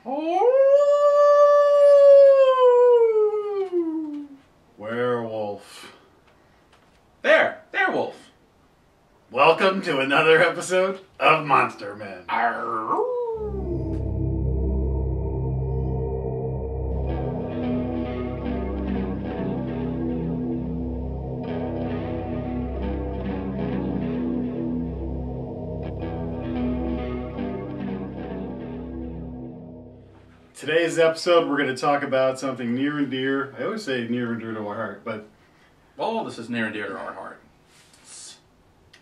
Oh, werewolf. There, Wolf. Welcome to another episode of Monster Men. Today's episode, we're going to talk about something near and dear. I always say near and dear to our heart, but Well, this is near and dear to our heart.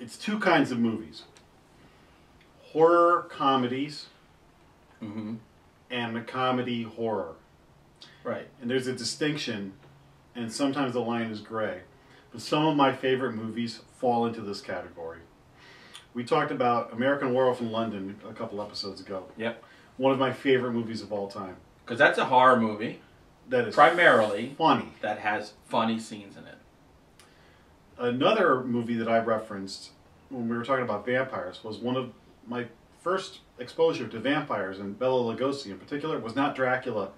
it's two kinds of movies. Horror comedies and the comedy horror. Right. And there's a distinction, and sometimes the line is gray. But some of my favorite movies fall into this category. We talked about American Werewolf in London a couple episodes ago. Yep. One of my favorite movies of all time. Because that's a horror movie, That is primarily, funny. that has funny scenes in it. Another movie that I referenced when we were talking about vampires was one of my first exposure to vampires, and Bela Lugosi in particular. Was not Dracula,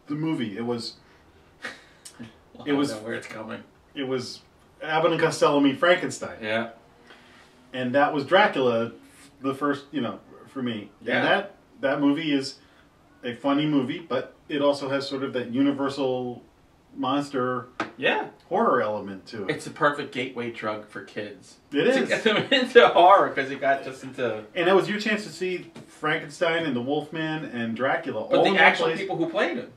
the movie. It was I don't know where it's coming. It was Abbott and Costello meet Frankenstein. Yeah. And that was Dracula, the first, for me. Yeah. And that movie is a funny movie, but it also has sort of that universal monster horror element to it. It's a perfect gateway drug for kids. It To is. get them into horror, because it got just into... And that was your chance to see Frankenstein and the Wolfman and Dracula. But all the in actual one place. people who played him.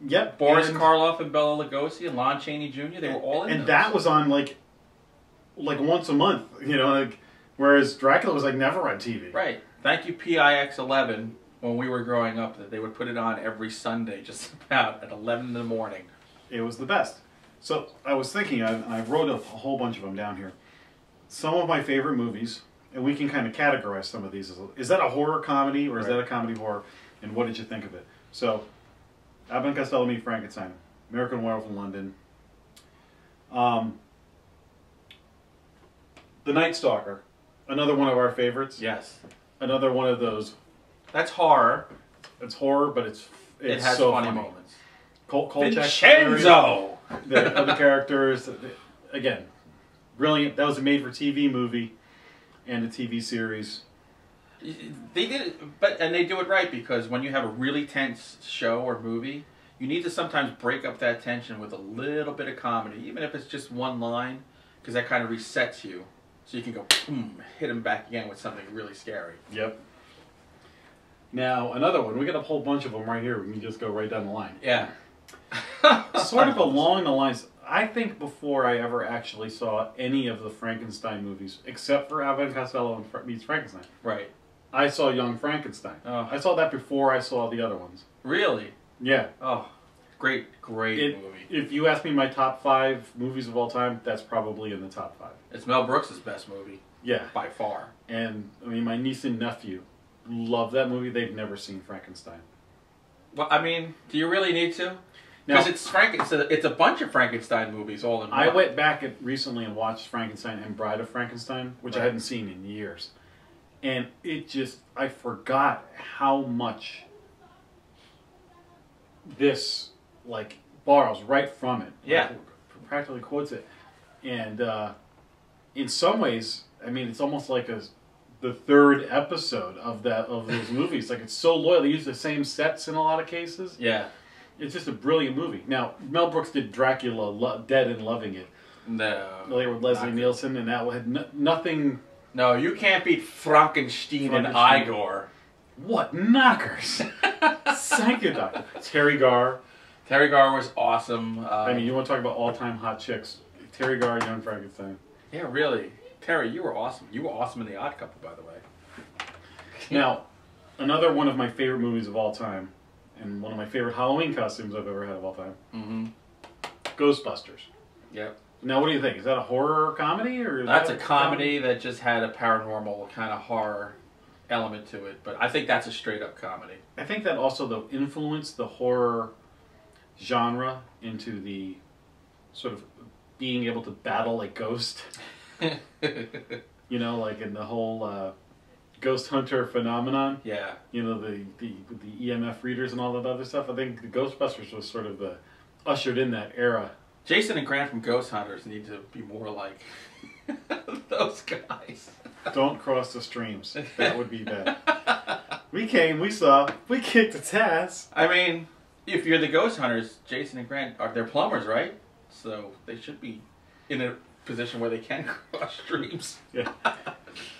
Yep. Boris and, Karloff and Bela Lugosi and Lon Chaney Jr., they were all in And those. that was on like once a month, whereas Dracula was like never on TV. Right. Thank you, PIX-11, when we were growing up, that they would put it on every Sunday, just about at 11 in the morning. It was the best. So I was thinking, I wrote a whole bunch of them down here. Some of my favorite movies, and we can kind of categorize some of these. Is that a horror comedy or is that a comedy horror? And what did you think of it? So, Abbott and Costello meet Frankenstein, American Werewolf in London, The Night Stalker, another one of our favorites. Yes. Another one of those. That's horror. It's horror, but it has so funny funny moments. Vincenzo! The other characters, again, brilliant. That was a made-for-TV movie and a TV series. They did it, and they do it right, because when you have a really tense show or movie, you need to sometimes break up that tension with a little bit of comedy, even if it's just one line, because that kind of resets you. So you can go, boom, hit him back again with something really scary. Yep. Now, another one. We got a whole bunch of them right here. We can just go right down the line. Yeah. Sort of along the lines, I think before I ever actually saw any of the Frankenstein movies, except for Abbott and Costello meets Frankenstein. Right. I saw Young Frankenstein. Oh. I saw that before I saw the other ones. Really? Yeah. Oh, great movie. If you ask me my top 5 movies of all time, that's probably in the top 5. It's Mel Brooks' best movie. Yeah. By far. And, my niece and nephew love that movie. They've never seen Frankenstein. Well, do you really need to? Now, Because it's a bunch of Frankenstein movies all in one. I went back recently and watched Frankenstein and Bride of Frankenstein, which I hadn't seen in years. And I forgot how much this, borrows right from it. Yeah. Practically quotes it. And in some ways, it's almost like the third episode of those movies. It's so loyal. They use the same sets in a lot of cases. Yeah. It's just a brilliant movie. Now, Mel Brooks did Dracula, Dead and Loving It. No. Later with Leslie Nielsen, and that had nothing... No, you can't beat Frankenstein and Igor. What knockers! Thank you, Doctor. Terry Garr. Terry Garr was awesome. You want to talk about all-time hot chicks. Terry Garr, Young Frankenstein. Yeah, really. Terry, you were awesome. You were awesome in The Odd Couple, by the way. Now, another one of my favorite movies of all time, and one of my favorite Halloween costumes I've ever had of all time, Ghostbusters. Yep. Now, what do you think? Is that a horror comedy? Or that's a comedy that just had a paranormal kind of horror element to it, but I think that's a straight-up comedy. I think that also, though, influenced the horror genre into the sort of being able to battle a ghost. In the whole ghost hunter phenomenon. Yeah. You know, the EMF readers and all that other stuff. I think the Ghostbusters was sort of ushered in that era. Jason and Grant from Ghost Hunters need to be more like those guys. Don't cross the streams. That would be bad. We came, we saw, we kicked its ass. I mean, if you're the Ghost Hunters, Jason and Grant they're plumbers, right? So they should be in a position where they can cross streams. Yeah.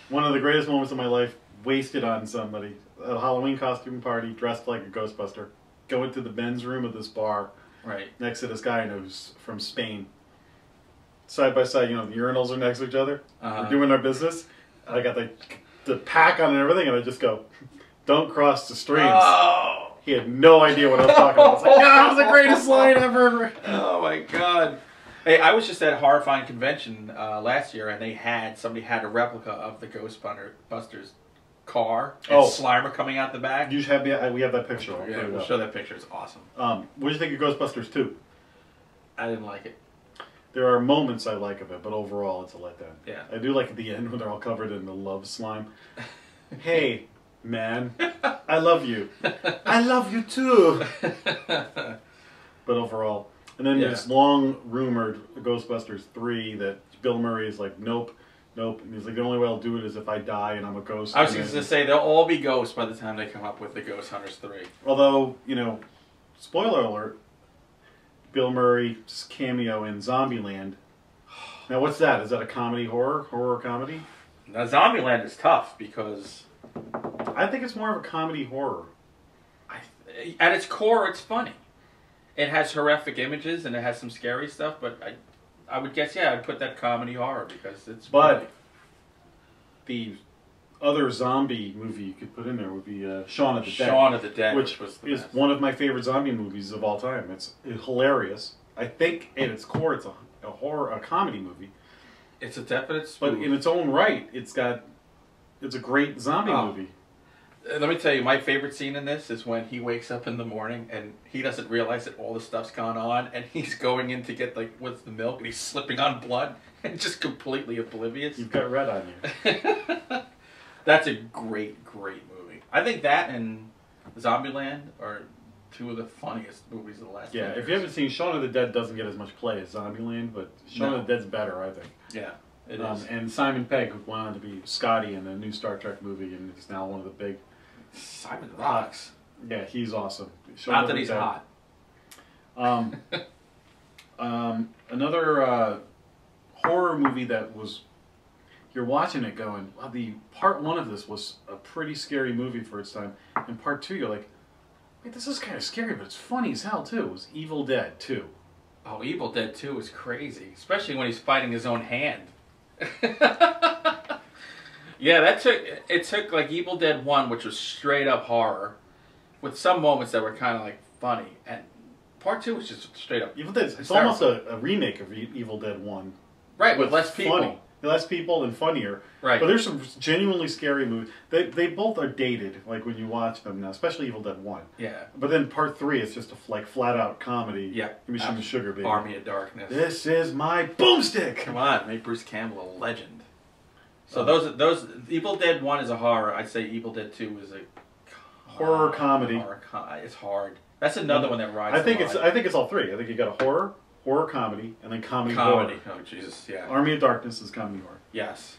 One of the greatest moments of my life, wasted on somebody. A Halloween costume party, dressed like a Ghostbuster. Go into the men's room of this bar. Right. Next to this guy who's from Spain. Side by side, you know, the urinals are next to each other. We're doing our business. I got the pack on and everything, and I just go, don't cross the streams. Oh. He had no idea what I was talking about. I was like, that was the greatest line ever. Oh my god. Hey, I was just at a horrifying convention last year, and somebody had a replica of the Ghostbusters car, and Slimer coming out the back. You should have we have that picture. Yeah, we'll show that picture. It's awesome. What did you think of Ghostbusters 2? I didn't like it. There are moments I like of it, but overall it's a letdown. Yeah. I do like at the end when they're all covered in the love slime. Hey, man, I love you. I love you too. But overall. And then this long rumored Ghostbusters 3 that Bill Murray is like, nope. And he's like, the only way I'll do it is if I die and I'm a ghost. I was going to say, they'll all be ghosts by the time they come up with the Ghost Hunters 3. Although, you know, spoiler alert, Bill Murray's cameo in Zombieland. Now, what's that? Is that a comedy horror? Horror comedy? Now, Zombieland is tough because... I think it's more of a comedy horror. At its core, it's funny. It has horrific images and it has some scary stuff, but I would guess, I'd put that comedy horror because it's funny. But the other zombie movie you could put in there would be Shaun of the Dead. Shaun of the Dead, which was the is best. One of my favorite zombie movies of all time. It's hilarious. I think at its core, it's a comedy movie. It's a definite spoof. But in its own right, it's a great zombie movie. Let me tell you, my favorite scene in this is when he wakes up in the morning and he doesn't realize that all the stuff's gone on, and he's going in to get what's the milk, and he's slipping on blood and just completely oblivious. You've got red on you. That's a great movie. I think that and Zombieland are two of the funniest movies of the last 10 years. If you haven't seen, Shaun of the Dead doesn't get as much play as Zombieland, but Shaun of the Dead's better, I think. Yeah, it is. And Simon Pegg, who went on to be Scotty in a new Star Trek movie, and is now one of the big... Simon rocks. Yeah, he's awesome. Not that he's hot. Another horror movie that was... You're watching it going, well, the part 1 of this was a pretty scary movie for its time. And part 2, you're like, wait, this is kind of scary, but it's funny as hell, too. It was Evil Dead 2. Oh, Evil Dead 2 is crazy. Especially when he's fighting his own hand. Yeah, it took like Evil Dead 1, which was straight up horror, with some moments that were kind of like funny. And part 2 was just straight up Evil Dead, it's almost a remake of Evil Dead 1. Right, with less people. Funny. Less people and funnier. Right. But there's some genuinely scary movies. They both are dated, like when you watch them now, especially Evil Dead 1. Yeah. But then part 3 is just a flat out comedy. Yeah. Give me some sugar, baby. Army of Darkness. This is my boomstick! Come on, make Bruce Campbell a legend. So those Evil Dead 1 is a horror. I'd say Evil Dead 2 is a horror comedy. It's hard. That's another one that rides. I think it's all three. I think you got a horror comedy, and then comedy horror. Oh Jesus, yeah. Army of Darkness is comedy horror. Yes.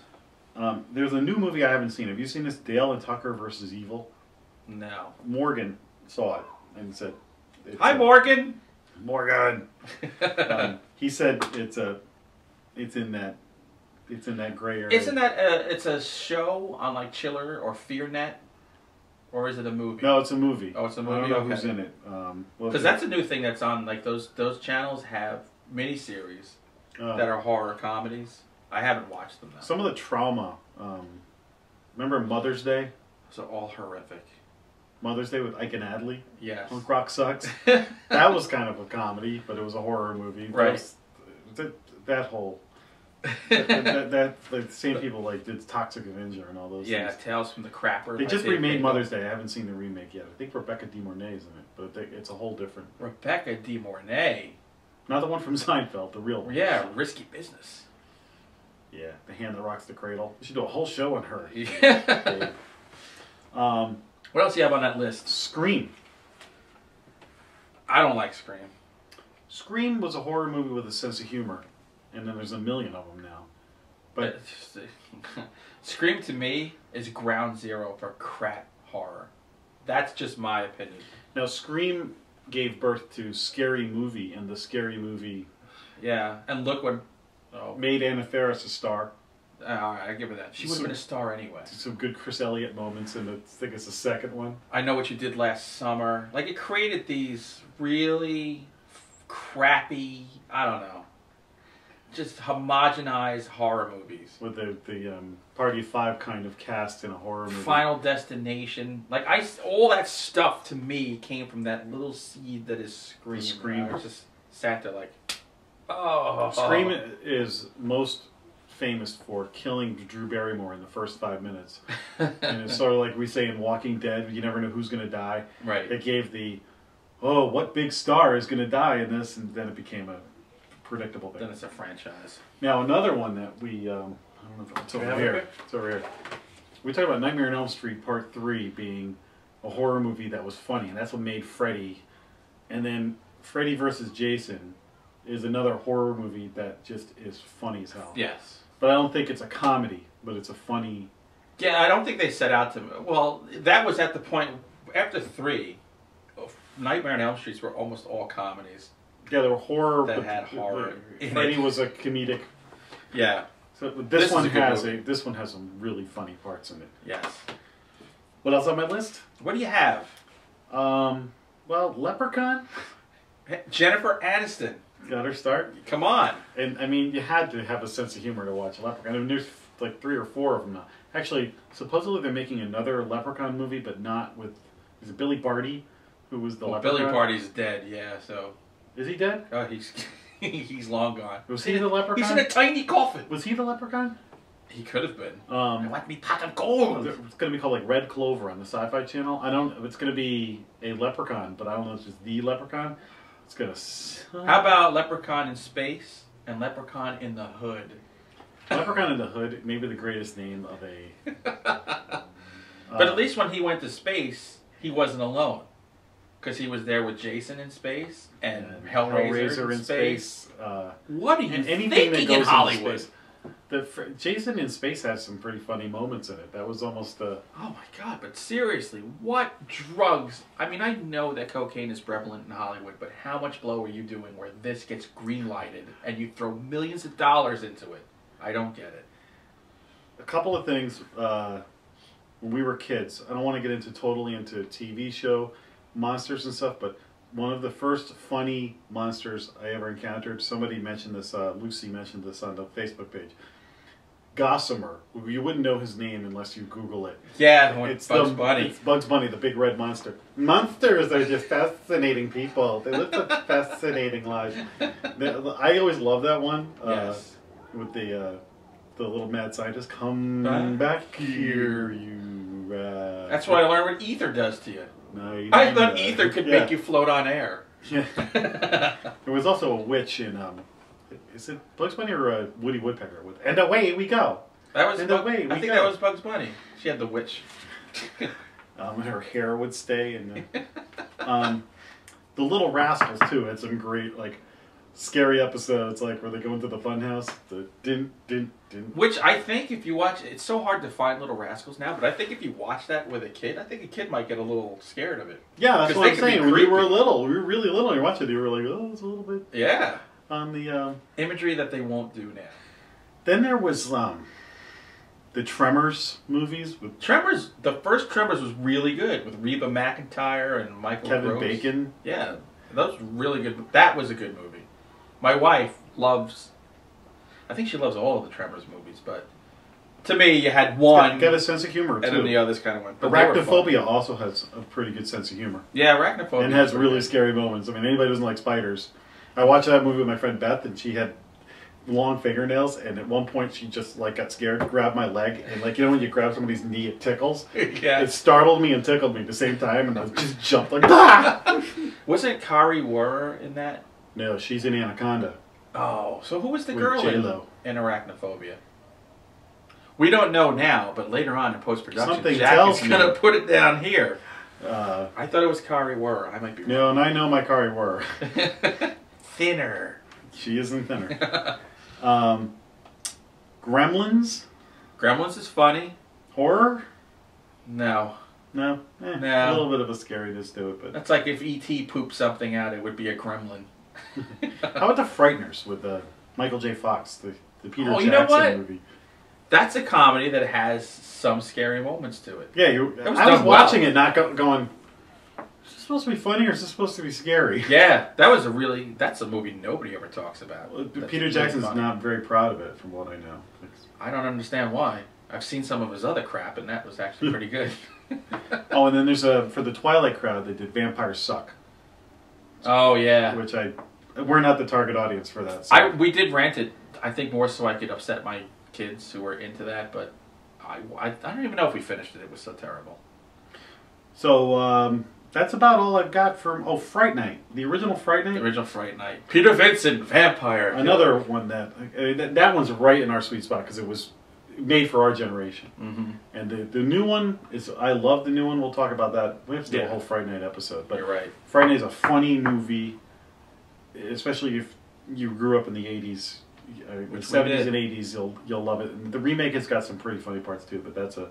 There's a new movie I haven't seen. Have you seen this? Dale and Tucker versus Evil. No. Morgan saw it and said, "Hi, Morgan." Morgan. He said it's in that gray area. Isn't that it's a show on like Chiller or FearNet, or is it a movie? No, it's a movie. Oh, it's a movie. I don't know who's in it. Because that's a new thing that's on. Like those channels have miniseries that are horror comedies. I haven't watched them though. Some of the trauma. Remember Mother's Day? So all horrific. Mother's Day with Ike and Adley? Yes. Punk Rock Sucks. That was kind of a comedy, but it was a horror movie. Right. That whole... that the same people like did Toxic Avenger and all those things. Yeah, Tales from the Crapper. They just remade Mother's Day. I haven't seen the remake yet. I think Rebecca De Mornay's in it, but it's a whole different... Rebecca De Mornay? Not the one from Seinfeld, the real one. Yeah, Risky Business. Yeah, The Hand That Rocks the Cradle. We should do a whole show on her. Yeah. What else do you have on that list? Scream. I don't like Scream. Scream was a horror movie with a sense of humor, and then there's a million of them now. But Scream to me is ground zero for crap horror. That's just my opinion. Now, Scream gave birth to Scary Movie, and the Scary Movie... Yeah, and look what... made Anna Faris a star. Alright, I give her that. She would have been a star anyway. Some good Chris Elliott moments, and I think it's the second one. I Know What You Did Last Summer. Like, it created these really crappy, I don't know, just homogenized horror movies. With the Party of Five kind of cast in a horror movie. Final Destination. Like, all that stuff to me came from that little seed that is Scream. Scream. I just sat there like, oh. Scream is most famous for killing Drew Barrymore in the first 5 minutes. And it's sort of like we say in Walking Dead, you never know who's going to die. Right. It gave the, oh, what big star is going to die in this? And then it became a predictable thing. Then it's a franchise. Now, another one that we, I don't know if it's over here. It's over here. We talked about Nightmare on Elm Street Part 3 being a horror movie that was funny, and that's what made Freddy. And then Freddy vs. Jason is another horror movie that just is funny as hell. Yes. But I don't think it's a comedy, but it's a funny... Yeah, I don't think they set out to... Well, that was at the point... After 3, Nightmare on Elm Street were almost all comedies. Yeah, they were horror... That had horror. Freddy was a comedic... Yeah. So this one has some really funny parts in it. Yes. What else on my list? What do you have? Well, Leprechaun. Jennifer Aniston. Got her start. Come on. And I mean, you had to have a sense of humor to watch Leprechaun. I mean, there's like 3 or 4 of them now. Actually, supposedly they're making another Leprechaun movie, but not with... Is it Billy Barty, who was the Leprechaun? Billy Barty's dead, yeah, so... Is he dead? Oh, he's long gone. Was he the Leprechaun? He's in a tiny coffin. Was he the Leprechaun? He could have been. I like me pot of gold. It's going to be called like Red Clover on the Sci-Fi Channel. I don't... It's going to be a Leprechaun, but I don't know if it's just the Leprechaun. It's going to... How about Leprechaun in Space and Leprechaun in the Hood? Leprechaun in the Hood, maybe the greatest name of a... But at least when he went to space, he wasn't alone. Because he was there with Jason in space and Hellraiser in space. What are you thinking in Hollywood? Jason in Space has some pretty funny moments in it. That was almost the... Oh my god, but seriously, what drugs... I mean, I know that cocaine is prevalent in Hollywood, but how much blow are you doing where this gets green-lighted and you throw millions of dollars into it? I don't get it. A couple of things, when we were kids, I don't want to get totally into TV show monsters and stuff, but one of the first funny monsters I ever encountered, somebody mentioned this, Lucy mentioned this on the Facebook page. Gossamer. You wouldn't know his name unless you Google it. Yeah, it's Bugs Bunny. It's Bugs Bunny, the big red monster. Monsters are just fascinating people. They live such fascinating lives. I always love that one. Yes. With the little mad scientist. Come back here, you... That's why I learned what ether does to you. No, you I thought ether could make you float on air. Yeah. There was also a witch in... is it Bugs Bunny or Woody Woodpecker? And away we go. That was I think that was Bugs Bunny. She had the witch. Her hair would stay. And the Little Rascals, too, had some great, like, scary episodes, like, where they go into the funhouse. The din, din, din. Which I think if you watch... It's so hard to find Little Rascals now, but I think if you watch that with a kid, I think a kid might get a little scared of it. Yeah, that's what I'm saying. When we were little, we were really little, and you watch it, you were like, oh, it's a little bit... Yeah. On the... Imagery that they won't do now. Then there was the Tremors movies. With Tremors, the first Tremors was really good with Reba McEntire and Michael Kevin Gross. Bacon. Yeah, that was really good. That was a good movie. My wife loves... I think she loves all of the Tremors movies, but to me, you had one... Got a sense of humor, too. And then the others kind of went... Arachnophobia also has a pretty good sense of humor. Yeah, Arachnophobia. And has really scary moments. I mean, anybody who doesn't like spiders... I watched that movie with my friend Beth, and she had long fingernails, and at one point she just like got scared, grabbed my leg, and like, you know when you grab somebody's knee, it tickles? Yeah. It startled me and tickled me at the same time, and I just jumped like, ah! Wasn't Kari Wuhrer in that? No, she's in Anaconda. Oh, so who was the With girl J-Lo. in Arachnophobia? We don't know now, but later on in post-production, Something Jack tells is going to put it down here. I thought it was Kari Wurr. I might be wrong. No, and I know my Kari Wurr. Thinner. She isn't thinner. Gremlins? Gremlins is funny. Horror? No. No? No. A little bit of a scariness to it, but... That's like if E.T. pooped something out, it would be a gremlin. How about The Frighteners with Michael J. Fox, the Peter Oh, Jackson you know what? movie? That's a comedy that has some scary moments to it. Yeah, I was done watching well. it, not going, is this supposed to be funny or is this supposed to be scary? Yeah, that's a movie nobody ever talks about. Well, That's Peter really Jackson's funny. not very proud of it, from what I know. I don't understand why. I've seen some of his other crap, and that was actually pretty good. Oh, and then there's for the Twilight crowd, they did Vampires Suck. Oh, yeah. Which we're not the target audience for that. So. We did rent it, I think more so I could upset my kids who were into that, but I don't even know if we finished it. It was so terrible. So, that's about all I've got from, Fright Night. The original Fright Night? The original Fright Night. Peter Vincent, vampire. Another one that one's right in our sweet spot because it was made for our generation. Mm-hmm. And the new one is, I love the new one. We'll talk about that. We have to do a whole Fright Night episode. But you're right. Fright Night is a funny movie, especially if you grew up in the 80s. The 70s and 80s, you'll love it. And the remake has got some pretty funny parts too, but that's I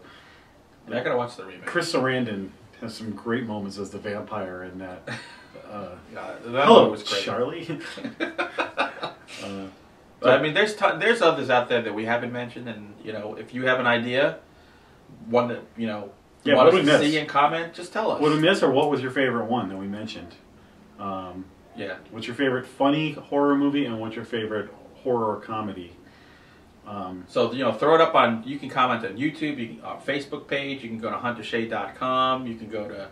gotta watch the remake. Chris Sarandon has some great moments as the vampire in that. That Hello, was great. Charlie. But I mean, there's others out there that we haven't mentioned, and if you have an idea, one that want us to see and comment, just tell us. What did we miss, or what was your favorite one that we mentioned? Yeah. What's your favorite funny horror movie, and what's your favorite horror comedy? So throw it up on. You can comment on YouTube, you can, our Facebook page. You can go to HunterShea.com. You can go to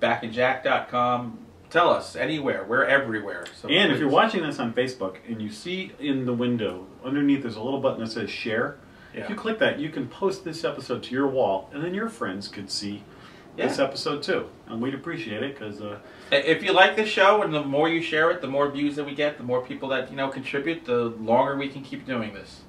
backandjack.com. Tell us anywhere. We're everywhere. So and if you're watching this on Facebook and you see in the window underneath there's a little button that says share. Yeah. If you click that, you can post this episode to your wall, and then your friends could see this episode too. And we'd appreciate it because if you like this show, and the more you share it, the more views that we get, the more people that contribute, the longer we can keep doing this.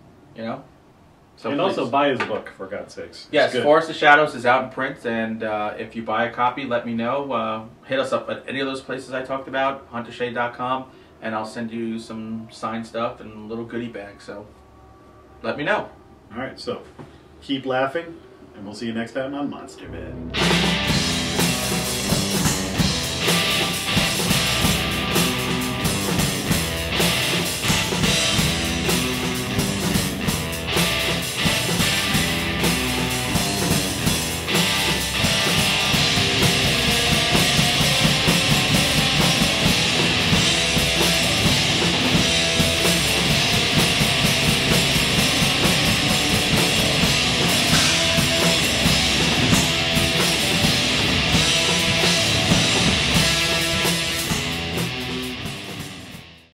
So and also buy his book, for God's sakes. Yes, Forest of Shadows is out in print, and if you buy a copy, let me know. Hit us up at any of those places I talked about, HunterShea.com, and I'll send you some signed stuff and a little goodie bag. So let me know. All right, so keep laughing, and we'll see you next time on Monster Bed.